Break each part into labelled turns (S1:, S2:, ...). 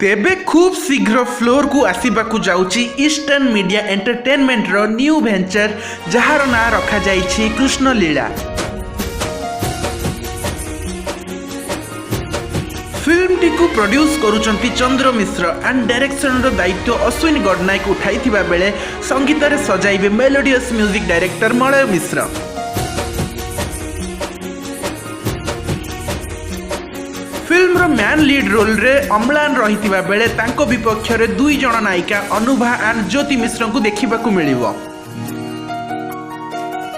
S1: तेबे खूब शीघ्र फ्लोर को आसवाक जाउची ईस्टर्न मीडिया एंटरटेनमेंट रो न्यू वेंचर जार ना रखा जाइछि कृष्ण लीला। फिल्म टी को प्रोड्यूस करुचंती चंद्र मिश्र एंड डायरेक्शन रो दायित्व अश्विनी गडनायक उठाइथिबा बेले संगीत रे सजाइबे melodious music director Malay Mishra. Film main lead role रे अम्लान रहितिबा बेले तांको विपक्ष रे दुई जण नायिका अनुभा एंड ज्योति मिश्र को देखिबा को मिलिबो।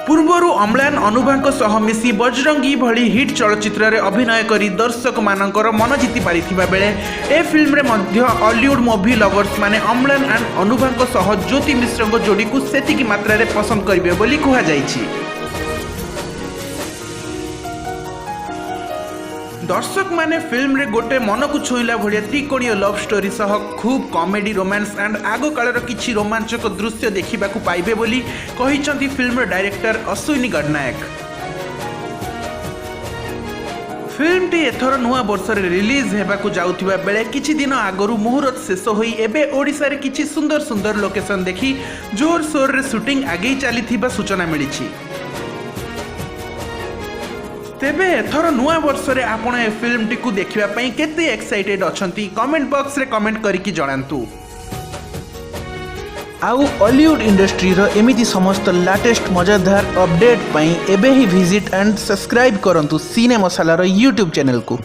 S1: पूर्वरु अम्लान अनुभा सह मिसी बजरंगी भली हिट चलचित्र रे अभिनय करी दर्शक मानकर मन जीति पारिथिबा बेले ए फिल्म रे मध्य हॉलीवुड मूवी लवर्स माने अम्लान एंड अनुभा सह ज्योति मिश्र को जोड़ी को सेतिकी मात्रा रे पसंद करिवे बोली कुहा जाइछि। दर्शक माने फिल्म रे गोटे मन को छुईला भलिया त्रिकोणीय लव स्टोरी सह खूब कॉमेडी रोमांस एंड आगो कालर किछि रोमांचक दृश्य देखिबा को पाइबे बोली कहिसंती film director Ashwini Gadnayak. Film टी एथर नुआ वर्ष रे रिलीज हेबा को जाउथिबा बेले किछि दिन आगरु मुहूर्त शेष होई एबे ओडिसा रे किछि सुंदर सुंदर लोकेशन देखि जोर शोर रे शूटिंग आगे चलीथिबा सूचना मिलिछि। तेबे एथर नुआ वर्ष रे आपण ए फिल्म टी को देखिबा पई केते एक्साइटेड अछंती कमेंट बॉक्स रे कमेंट करिकि जणांतु। आउ हॉलीवुड इंडस्ट्री रो एमिति समस्त लेटेस्ट मजेदार अपडेट पई एबे ही विजिट एंड सब्सक्राइब करंतु सिने मसाला रो YouTube चैनल को।